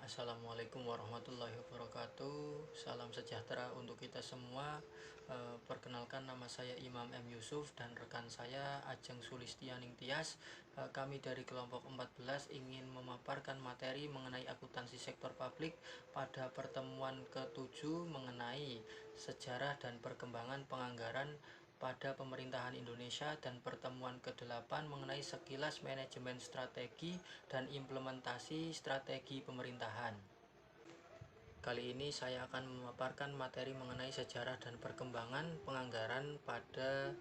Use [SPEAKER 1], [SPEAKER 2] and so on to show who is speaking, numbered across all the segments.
[SPEAKER 1] Assalamualaikum warahmatullahi wabarakatuh. Salam sejahtera untuk kita semua. Perkenalkan, nama saya Imam M. Yusuf dan rekan saya Ajeng Sulistianing Tias. Kami dari kelompok 14 ingin memaparkan materi mengenai akuntansi sektor publik pada pertemuan ke-7 mengenai sejarah dan perkembangan penganggaran pada pemerintahan Indonesia, dan pertemuan ke-8 mengenai sekilas manajemen strategi dan implementasi strategi pemerintahan. Kali ini saya akan memaparkan materi mengenai sejarah dan perkembangan penganggaran pada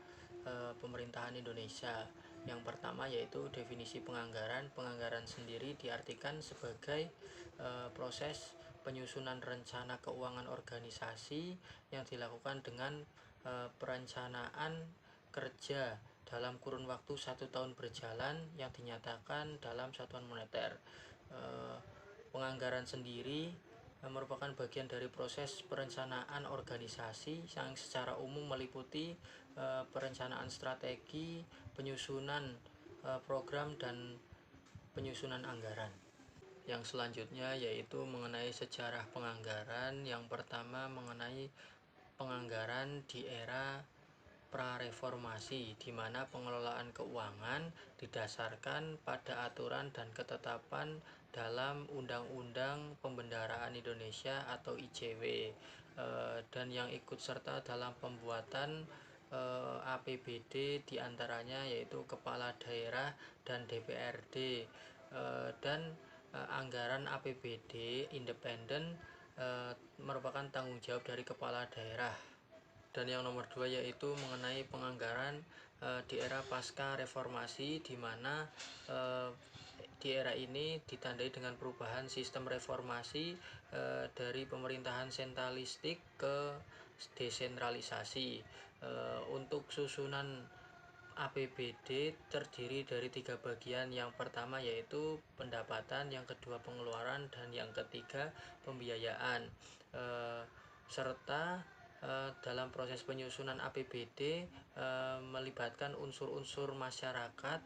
[SPEAKER 1] pemerintahan Indonesia. Yang pertama yaitu definisi penganggaran. Penganggaran sendiri diartikan sebagai proses penyusunan rencana keuangan organisasi yang dilakukan dengan perencanaan kerja dalam kurun waktu 1 tahun berjalan yang dinyatakan dalam satuan moneter. Penganggaran sendiri merupakan bagian dari proses perencanaan organisasi yang secara umum meliputi perencanaan strategi, penyusunan program, dan penyusunan anggaran. Yang selanjutnya yaitu mengenai sejarah penganggaran. Yang pertama mengenai penganggaran di era prareformasi, di mana pengelolaan keuangan didasarkan pada aturan dan ketetapan dalam Undang-Undang Pembendaraan Indonesia atau IJW, dan yang ikut serta dalam pembuatan APBD diantaranya yaitu Kepala Daerah dan DPRD, dan anggaran APBD independen merupakan tanggung jawab dari Kepala Daerah. Dan yang nomor 2 yaitu mengenai penganggaran di era pasca reformasi, di mana di era ini ditandai dengan perubahan sistem reformasi dari pemerintahan sentralistik ke desentralisasi. Untuk susunan APBD terdiri dari 3 bagian. Yang pertama yaitu pendapatan, yang kedua pengeluaran, dan yang ketiga pembiayaan. Serta dalam proses penyusunan APBD melibatkan unsur-unsur masyarakat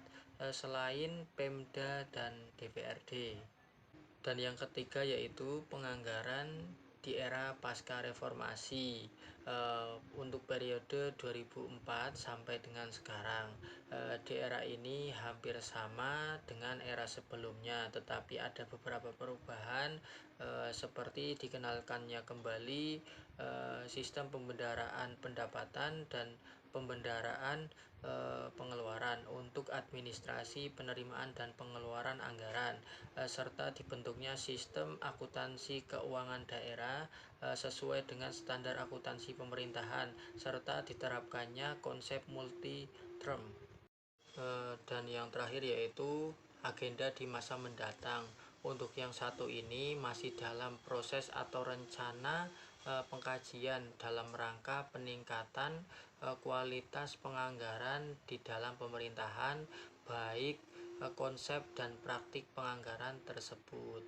[SPEAKER 1] selain Pemda dan DPRD. Dan yang ketiga yaitu penganggaran di era pasca reformasi untuk periode 2004 sampai dengan sekarang. Di era ini hampir sama dengan era sebelumnya, tetapi ada beberapa perubahan seperti dikenalkannya kembali sistem pembendaraan pendapatan dan pembendaraan pengeluaran untuk administrasi penerimaan dan pengeluaran anggaran, serta dibentuknya sistem akuntansi keuangan daerah sesuai dengan standar akuntansi pemerintahan, serta diterapkannya konsep multi term. Dan yang terakhir yaitu agenda di masa mendatang. Untuk yang satu ini masih dalam proses atau rencana pengkajian dalam rangka peningkatan kualitas penganggaran di dalam pemerintahan, baik konsep dan praktik penganggaran tersebut.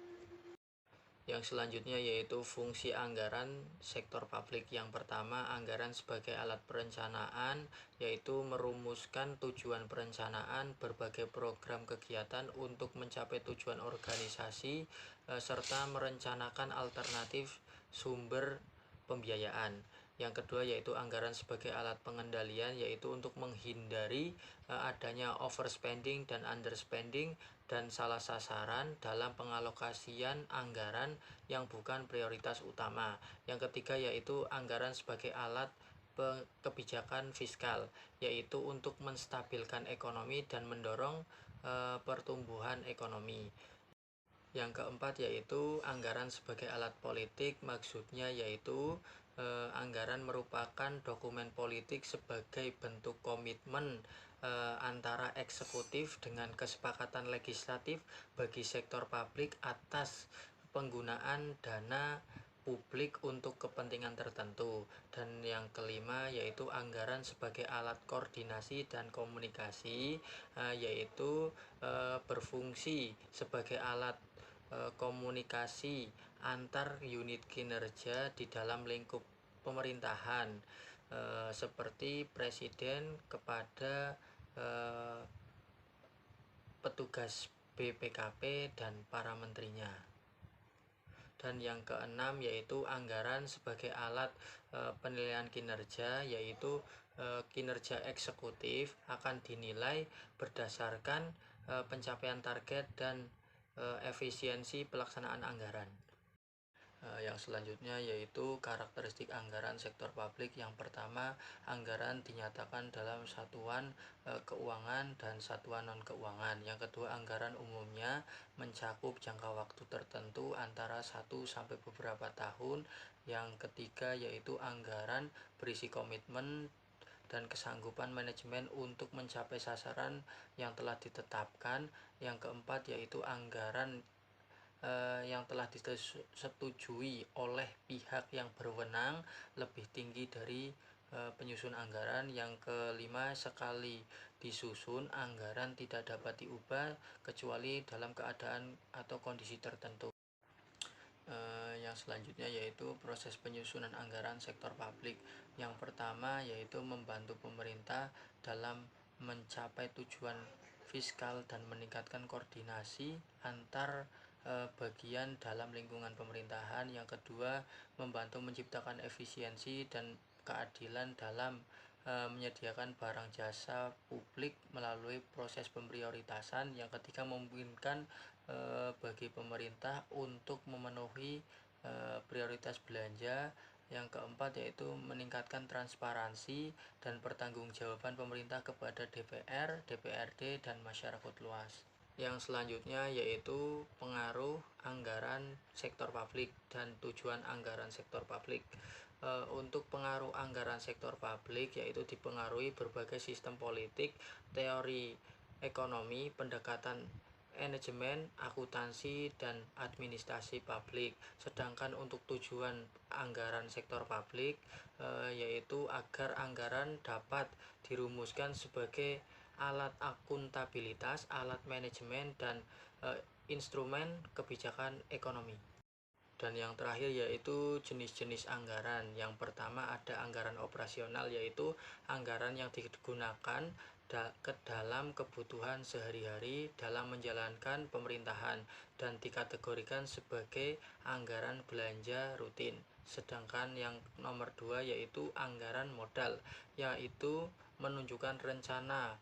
[SPEAKER 1] Yang selanjutnya yaitu fungsi anggaran sektor publik. Yang pertama, anggaran sebagai alat perencanaan, yaitu merumuskan tujuan perencanaan berbagai program kegiatan untuk mencapai tujuan organisasi, serta merencanakan alternatif sumber pembiayaan. Yang kedua yaitu anggaran sebagai alat pengendalian, yaitu untuk menghindari adanya overspending dan underspending dan salah sasaran dalam pengalokasian anggaran yang bukan prioritas utama. Yang ketiga yaitu anggaran sebagai alat kebijakan fiskal, yaitu untuk menstabilkan ekonomi dan mendorong pertumbuhan ekonomi. Yang keempat yaitu anggaran sebagai alat politik. Maksudnya yaitu anggaran merupakan dokumen politik sebagai bentuk komitmen antara eksekutif dengan kesepakatan legislatif bagi sektor publik atas penggunaan dana publik untuk kepentingan tertentu. Dan yang kelima yaitu anggaran sebagai alat koordinasi dan komunikasi, yaitu berfungsi sebagai alat komunikasi antar unit kinerja di dalam lingkup pemerintahan, seperti presiden kepada petugas BPKP dan para menterinya. Dan yang keenam yaitu anggaran sebagai alat penilaian kinerja, yaitu kinerja eksekutif akan dinilai berdasarkan pencapaian target dan efisiensi pelaksanaan anggaran. Yang selanjutnya yaitu karakteristik anggaran sektor publik. Yang pertama, anggaran dinyatakan dalam satuan keuangan dan satuan non-keuangan. Yang kedua, anggaran umumnya mencakup jangka waktu tertentu antara 1 sampai beberapa tahun. Yang ketiga yaitu anggaran berisi komitmen dan kesanggupan manajemen untuk mencapai sasaran yang telah ditetapkan. Yang keempat yaitu anggaran yang telah disetujui oleh pihak yang berwenang lebih tinggi dari penyusun anggaran. Yang kelima, sekali disusun, anggaran tidak dapat diubah kecuali dalam keadaan atau kondisi tertentu. Yang selanjutnya yaitu proses penyusunan anggaran sektor publik. Yang pertama yaitu membantu pemerintah dalam mencapai tujuan fiskal dan meningkatkan koordinasi antar bagian dalam lingkungan pemerintahan. Yang kedua, membantu menciptakan efisiensi dan keadilan dalam menyediakan barang jasa publik melalui proses pemprioritasan. Yang ketiga, memungkinkan bagi pemerintah untuk memenuhi prioritas belanja. Yang keempat yaitu meningkatkan transparansi dan pertanggungjawaban pemerintah kepada DPR, DPRD, dan masyarakat luas. Yang selanjutnya yaitu pengaruh anggaran sektor publik dan tujuan anggaran sektor publik. Untuk pengaruh anggaran sektor publik yaitu dipengaruhi berbagai sistem politik, teori ekonomi, pendekatan manajemen, akuntansi, dan administrasi publik. Sedangkan untuk tujuan anggaran sektor publik yaitu agar anggaran dapat dirumuskan sebagai alat akuntabilitas, alat manajemen, dan instrumen kebijakan ekonomi. Dan yang terakhir yaitu jenis-jenis anggaran. Yang pertama ada anggaran operasional, yaitu anggaran yang digunakan ke dalam kebutuhan sehari-hari dalam menjalankan pemerintahan dan dikategorikan sebagai anggaran belanja rutin. Sedangkan yang nomor 2 yaitu anggaran modal, yaitu menunjukkan rencana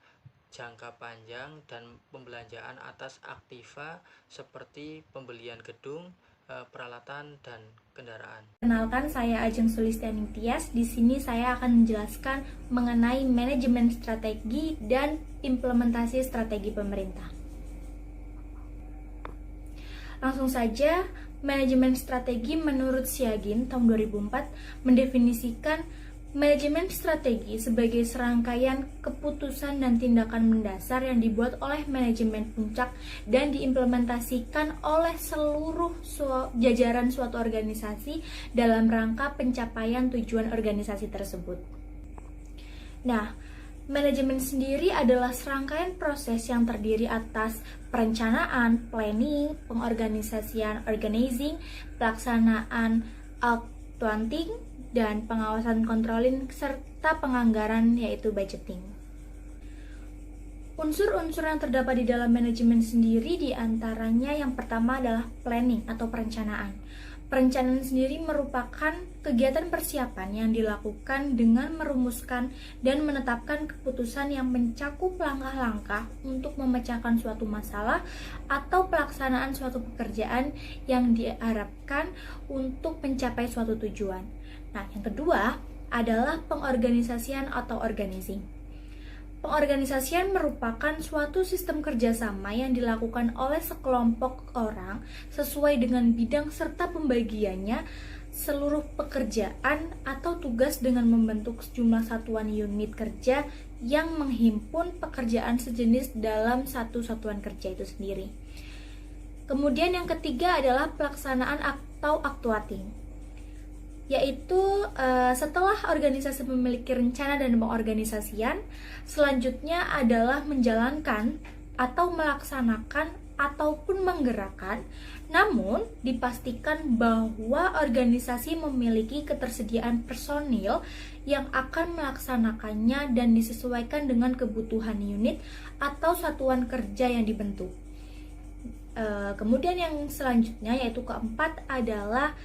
[SPEAKER 1] jangka panjang dan pembelanjaan atas aktiva seperti pembelian gedung, peralatan, dan kendaraan.
[SPEAKER 2] Kenalkan, saya Ajeng Sulistianing Tias. Di sini saya akan menjelaskan mengenai manajemen strategi dan implementasi strategi pemerintah. Langsung saja, manajemen strategi menurut Siagin tahun 2004 mendefinisikan manajemen strategi sebagai serangkaian keputusan dan tindakan mendasar yang dibuat oleh manajemen puncak dan diimplementasikan oleh seluruh jajaran suatu organisasi dalam rangka pencapaian tujuan organisasi tersebut. Nah, manajemen sendiri adalah serangkaian proses yang terdiri atas perencanaan, planning, pengorganisasian, organizing, pelaksanaan, accounting, dan pengawasan controlling, serta penganggaran yaitu budgeting. Unsur-unsur yang terdapat di dalam manajemen sendiri diantaranya yang pertama adalah planning atau perencanaan. Perencanaan sendiri merupakan kegiatan persiapan yang dilakukan dengan merumuskan dan menetapkan keputusan yang mencakup langkah-langkah untuk memecahkan suatu masalah atau pelaksanaan suatu pekerjaan yang diharapkan untuk mencapai suatu tujuan. Nah, yang kedua adalah pengorganisasian atau organizing. Pengorganisasian merupakan suatu sistem kerjasama yang dilakukan oleh sekelompok orang sesuai dengan bidang serta pembagiannya seluruh pekerjaan atau tugas dengan membentuk sejumlah satuan unit kerja yang menghimpun pekerjaan sejenis dalam satu satuan kerja itu sendiri. Kemudian yang ketiga adalah pelaksanaan atau actuating, yaitu setelah organisasi memiliki rencana dan pengorganisasian, selanjutnya adalah menjalankan atau melaksanakan ataupun menggerakkan, namun dipastikan bahwa organisasi memiliki ketersediaan personil yang akan melaksanakannya dan disesuaikan dengan kebutuhan unit atau satuan kerja yang dibentuk. Kemudian yang selanjutnya yaitu keempat adalah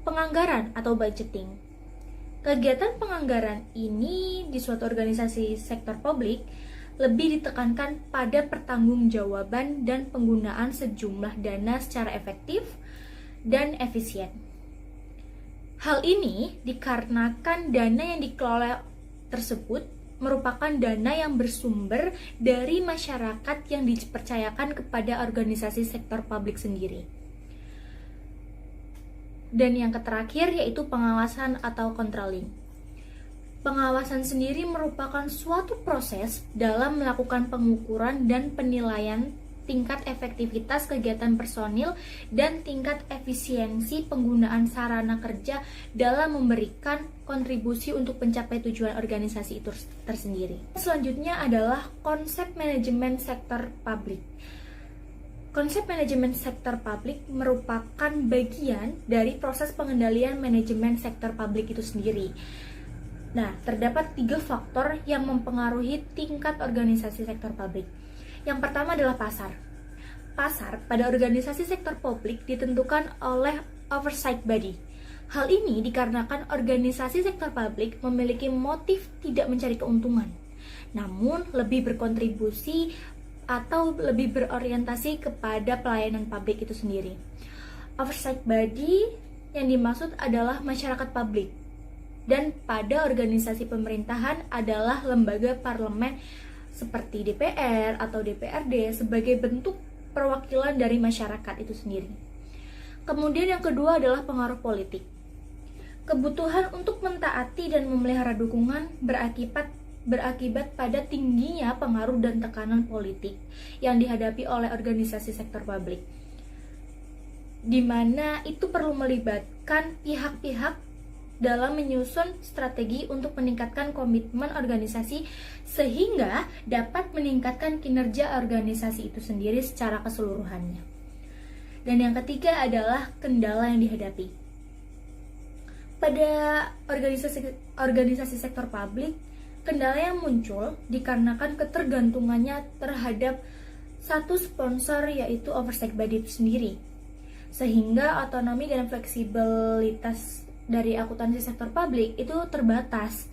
[SPEAKER 2] penganggaran atau budgeting. Kegiatan penganggaran ini di suatu organisasi sektor publik lebih ditekankan pada pertanggungjawaban dan penggunaan sejumlah dana secara efektif dan efisien. Hal ini dikarenakan dana yang dikelola tersebut merupakan dana yang bersumber dari masyarakat yang dipercayakan kepada organisasi sektor publik sendiri. Dan yang terakhir yaitu pengawasan atau controlling. Pengawasan sendiri merupakan suatu proses dalam melakukan pengukuran dan penilaian tingkat efektivitas kegiatan personil dan tingkat efisiensi penggunaan sarana kerja dalam memberikan kontribusi untuk mencapai tujuan organisasi itu tersendiri. Selanjutnya adalah konsep manajemen sektor publik. Konsep manajemen sektor publik merupakan bagian dari proses pengendalian manajemen sektor publik itu sendiri. Nah, terdapat 3 faktor yang mempengaruhi tingkat organisasi sektor publik. Yang pertama adalah pasar. Pasar pada organisasi sektor publik ditentukan oleh oversight body. Hal ini dikarenakan organisasi sektor publik memiliki motif tidak mencari keuntungan, namun lebih berkontribusi atau lebih berorientasi kepada pelayanan publik itu sendiri. Oversight body yang dimaksud adalah masyarakat publik, dan pada organisasi pemerintahan adalah lembaga parlemen seperti DPR atau DPRD sebagai bentuk perwakilan dari masyarakat itu sendiri. Kemudian yang kedua adalah pengaruh politik. Kebutuhan untuk mentaati dan memelihara dukungan berakibat pada tingginya pengaruh dan tekanan politik yang dihadapi oleh organisasi sektor publik, di mana itu perlu melibatkan pihak-pihak dalam menyusun strategi untuk meningkatkan komitmen organisasi sehingga dapat meningkatkan kinerja organisasi itu sendiri secara keseluruhannya. Dan yang ketiga adalah kendala yang dihadapi. Pada organisasi sektor publik, kendala yang muncul dikarenakan ketergantungannya terhadap satu sponsor yaitu oversight body itu sendiri, sehingga otonomi dan fleksibilitas dari akuntansi sektor publik itu terbatas.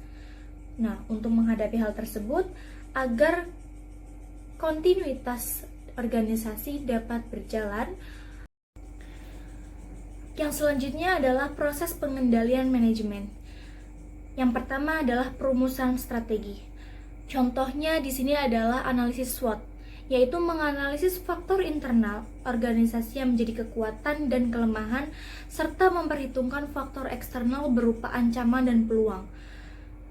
[SPEAKER 2] Nah, untuk menghadapi hal tersebut, agar kontinuitas organisasi dapat berjalan, yang selanjutnya adalah proses pengendalian manajemen. Yang pertama adalah perumusan strategi. Contohnya di sini adalah analisis SWOT, yaitu menganalisis faktor internal organisasi yang menjadi kekuatan dan kelemahan, serta memperhitungkan faktor eksternal berupa ancaman dan peluang,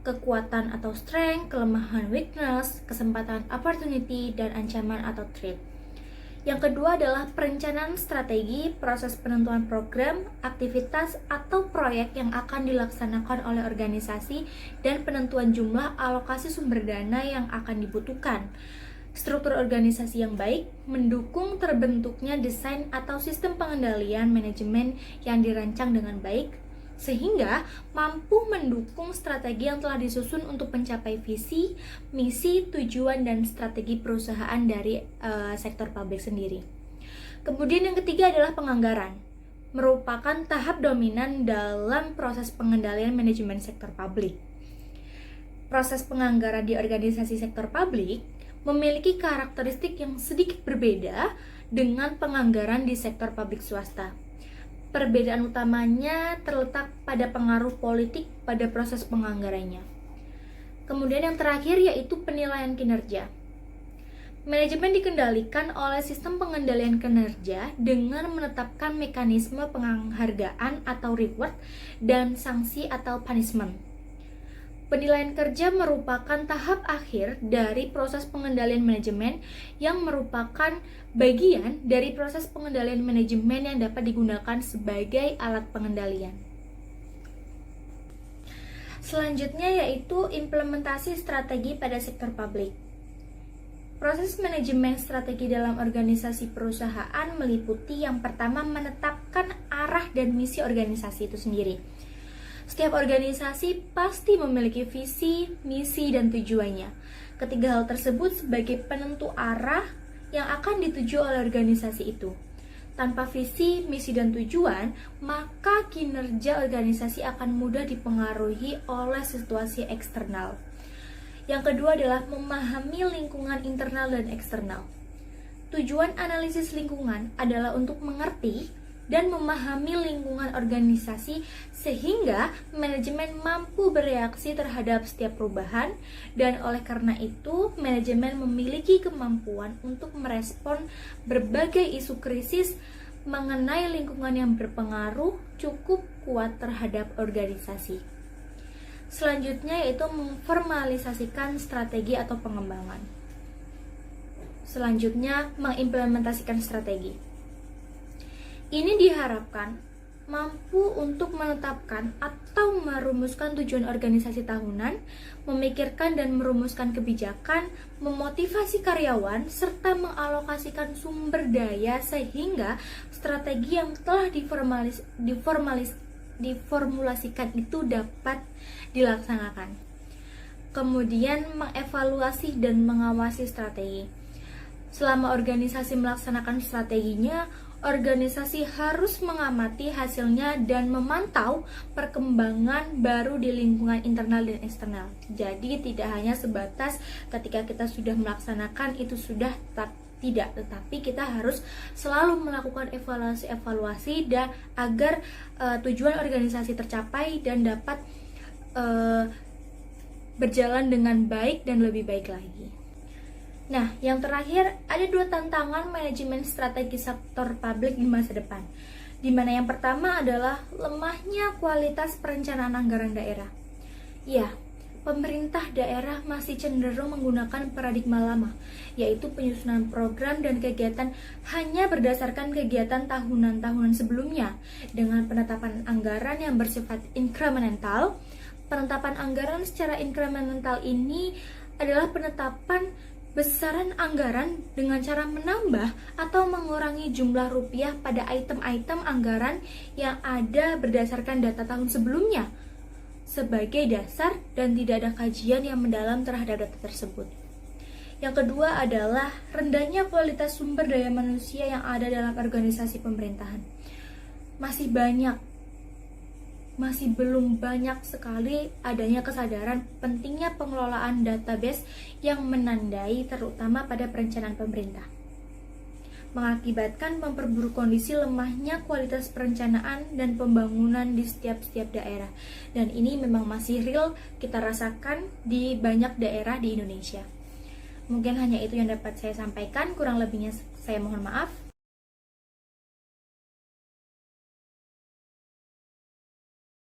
[SPEAKER 2] kekuatan atau strength, kelemahan weakness, kesempatan opportunity, dan ancaman atau threat. Yang kedua adalah perencanaan strategi, proses penentuan program, aktivitas, atau proyek yang akan dilaksanakan oleh organisasi, dan penentuan jumlah alokasi sumber dana yang akan dibutuhkan. Struktur organisasi yang baik mendukung terbentuknya desain atau sistem pengendalian manajemen yang dirancang dengan baik, sehingga mampu mendukung strategi yang telah disusun untuk mencapai visi, misi, tujuan, dan strategi perusahaan dari sektor publik sendiri. Kemudian yang ketiga adalah penganggaran, merupakan tahap dominan dalam proses pengendalian manajemen sektor publik. Proses penganggaran di organisasi sektor publik memiliki karakteristik yang sedikit berbeda dengan penganggaran di sektor publik swasta. Perbedaan utamanya terletak pada pengaruh politik pada proses penganggarannya. Kemudian yang terakhir yaitu penilaian kinerja. Manajemen dikendalikan oleh sistem pengendalian kinerja dengan menetapkan mekanisme penghargaan atau reward dan sanksi atau punishment. Penilaian kerja merupakan tahap akhir dari proses pengendalian manajemen yang merupakan bagian dari proses pengendalian manajemen yang dapat digunakan sebagai alat pengendalian. Selanjutnya yaitu implementasi strategi pada sektor publik. Proses manajemen strategi dalam organisasi perusahaan meliputi yang pertama menetapkan arah dan misi organisasi itu sendiri. Setiap organisasi pasti memiliki visi, misi, dan tujuannya. Ketiga hal tersebut sebagai penentu arah yang akan dituju oleh organisasi itu. Tanpa visi, misi, dan tujuan, maka kinerja organisasi akan mudah dipengaruhi oleh situasi eksternal. Yang kedua adalah memahami lingkungan internal dan eksternal. Tujuan analisis lingkungan adalah untuk mengerti dan memahami lingkungan organisasi sehingga manajemen mampu bereaksi terhadap setiap perubahan, dan oleh karena itu manajemen memiliki kemampuan untuk merespon berbagai isu krisis mengenai lingkungan yang berpengaruh cukup kuat terhadap organisasi. Selanjutnya yaitu memformalisasikan strategi atau pengembangan. Selanjutnya, mengimplementasikan strategi. Ini diharapkan mampu untuk menetapkan atau merumuskan tujuan organisasi tahunan, memikirkan dan merumuskan kebijakan, memotivasi karyawan, serta mengalokasikan sumber daya sehingga strategi yang telah diformulasikan itu dapat dilaksanakan. Kemudian mengevaluasi dan mengawasi strategi. Selama organisasi melaksanakan strateginya, organisasi harus mengamati hasilnya dan memantau perkembangan baru di lingkungan internal dan eksternal. Jadi tidak hanya sebatas ketika kita sudah melaksanakan itu sudah tidak, tetapi kita harus selalu melakukan evaluasi dan agar tujuan organisasi tercapai dan dapat berjalan dengan baik dan lebih baik lagi. Nah, yang terakhir, ada 2 tantangan manajemen strategi sektor publik di masa depan, di mana yang pertama adalah lemahnya kualitas perencanaan anggaran daerah. Ya, pemerintah daerah masih cenderung menggunakan paradigma lama, yaitu penyusunan program dan kegiatan hanya berdasarkan kegiatan tahunan-tahunan sebelumnya, dengan penetapan anggaran yang bersifat inkremental. Penetapan anggaran secara inkremental ini adalah penetapan besaran anggaran dengan cara menambah atau mengurangi jumlah rupiah pada item-item anggaran yang ada berdasarkan data tahun sebelumnya sebagai dasar dan tidak ada kajian yang mendalam terhadap data tersebut. Yang kedua adalah rendahnya kualitas sumber daya manusia yang ada dalam organisasi pemerintahan. Masih belum banyak sekali adanya kesadaran pentingnya pengelolaan database yang menandai terutama pada perencanaan pemerintah, mengakibatkan memperburuk kondisi lemahnya kualitas perencanaan dan pembangunan di setiap daerah. Dan ini memang masih real kita rasakan di banyak daerah di Indonesia. Mungkin hanya itu yang dapat saya sampaikan, kurang lebihnya saya mohon maaf.